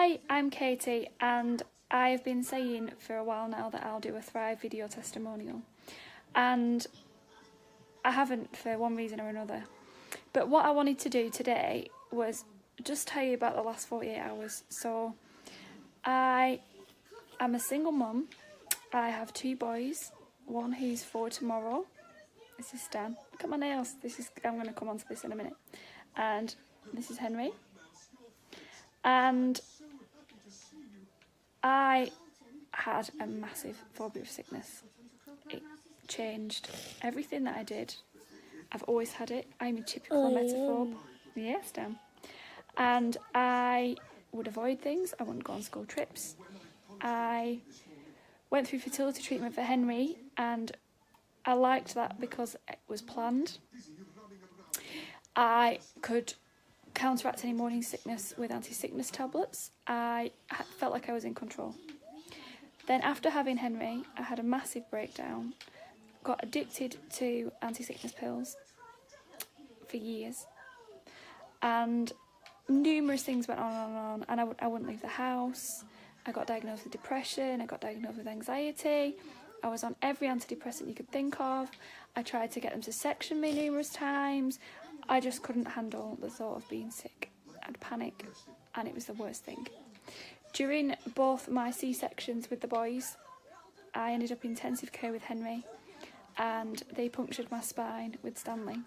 Hi, I'm Katie, and I've been saying for a while now that I'll do a Thrive video testimonial, and I haven't for one reason or another. But what I wanted to do today was just tell you about the last 48 hours. So I am a single mum. I have two boys, one who's 4 tomorrow. This is Stan. Look at my nails. I'm going to come on to this in a minute. And this is Henry. And I had a massive phobia of sickness. It changed everything that I did. I've always had it. I'm a typical emetophobe. Yes, Dan. And I would avoid things. I wouldn't go on school trips. I went through fertility treatment for Henry, and I liked that because it was planned. I could counteract any morning sickness with anti-sickness tablets. I felt like I was in control. Then after having Henry, I had a massive breakdown, got addicted to anti-sickness pills for years, and numerous things went on, and I wouldn't leave the house. I got diagnosed with depression, I got diagnosed with anxiety, I was on every antidepressant you could think of. I tried to get them to section me numerous times. I just couldn't handle the thought of being sick. I'd panic, and it was the worst thing. During both my C-sections with the boys, I ended up in intensive care with Henry, and they punctured my spine with Stanley.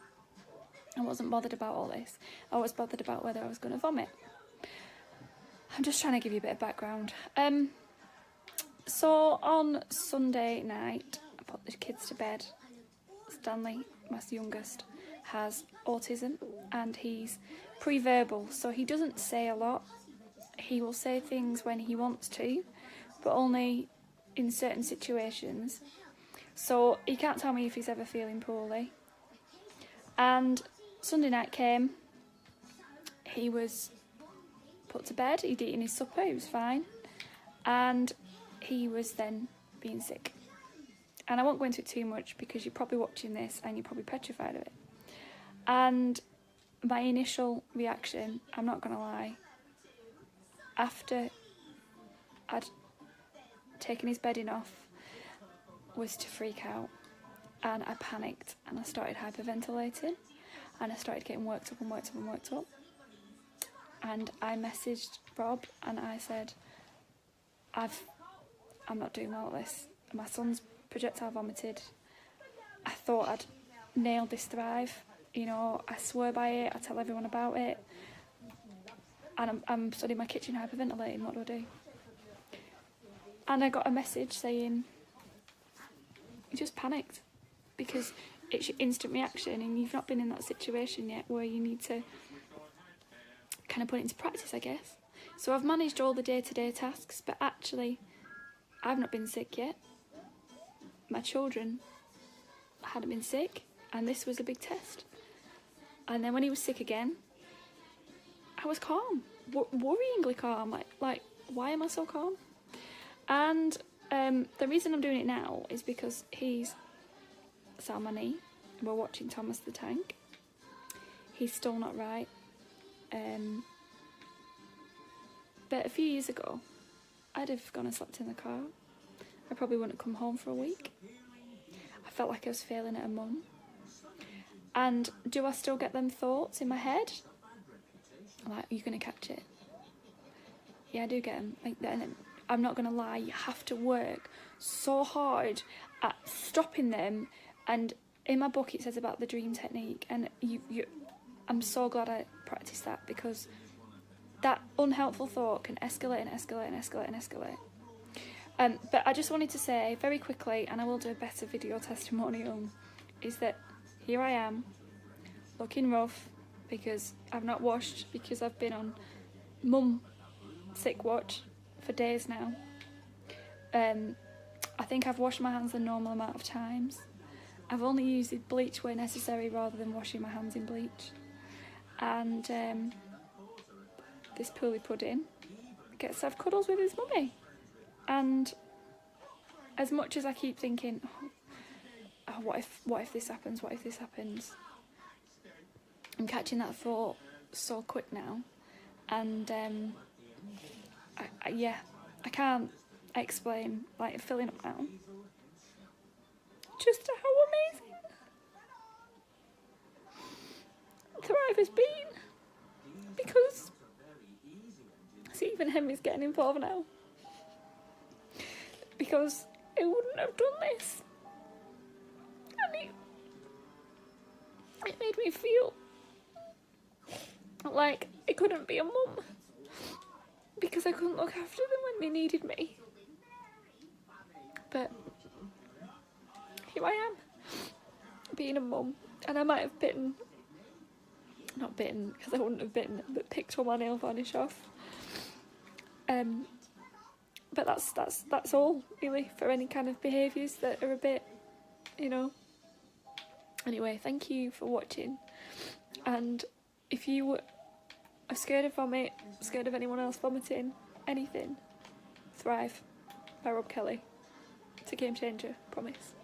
I wasn't bothered about all this. I was bothered about whether I was going to vomit. I'm just trying to give you a bit of background. So on Sunday night, I put the kids to bed. Stanley, my youngest, has autism, and he's pre-verbal, so he doesn't say a lot. He will say things when he wants to, but only in certain situations. So he can't tell me if he's ever feeling poorly. And Sunday night came, he was put to bed, he'd eaten his supper, he was fine, and he was then being sick. And I won't go into it too much because you're probably watching this and you're probably petrified of it. And my initial reaction, I'm not going to lie, after I'd taken his bedding off, was to freak out. And I panicked, and I started hyperventilating, and I started getting worked up and worked up and worked up. And I messaged Rob, and I said, I'm not doing well at this. My son's projectile vomited. I thought I'd nailed this Thrive. You know, I swear by it, I tell everyone about it. And I'm stood in my kitchen hyperventilating, what do I do? And I got a message saying, you just panicked, because it's your instant reaction, and you've not been in that situation yet where you need to kind of put it into practice, I guess. So I've managed all the day-to-day tasks, but actually I've not been sick yet. My children hadn't been sick, and this was a big test. And then when he was sick again, I was calm, worryingly calm. Like, why am I so calm? And the reason I'm doing it now is because he's sat on my knee. We're watching Thomas the Tank. He's still not right. But a few years ago, I'd have gone and slept in the car. I probably wouldn't have come home for a week. I felt like I was failing at a mum. And do I still get them thoughts in my head? I'm like, are you going to catch it? Yeah, I do get them. And I'm not going to lie, you have to work so hard at stopping them. And in my book it says about the dream technique, and I'm so glad I practiced that, because that unhelpful thought can escalate and escalate and escalate and escalate. But I just wanted to say very quickly, and I will do a better video testimonial, is that here I am, looking rough, because I've not washed, because I've been on mum sick watch for days now. I think I've washed my hands the normal amount of times. I've only used bleach where necessary rather than washing my hands in bleach. And this poorly pudding gets to have cuddles with his mummy. And as much as I keep thinking, oh, what if this happens, what if this happens, I'm catching that thought so quick now. And yeah, I can't explain, like, filling up now. Just how amazing Thrive has been. Because, see, even Henry's getting involved now. Because he wouldn't have done this. And it made me feel like I couldn't be a mum. Because I couldn't look after them when they needed me. But here I am, being a mum, and I might have not bitten, because I wouldn't have bitten, but picked all my nail varnish off. But that's all, really, for any kind of behaviours that are a bit, you know. Anyway, thank you for watching, and if you are scared of vomit, scared of anyone else vomiting, anything, Thrive by Rob Kelly. It's a game changer, promise.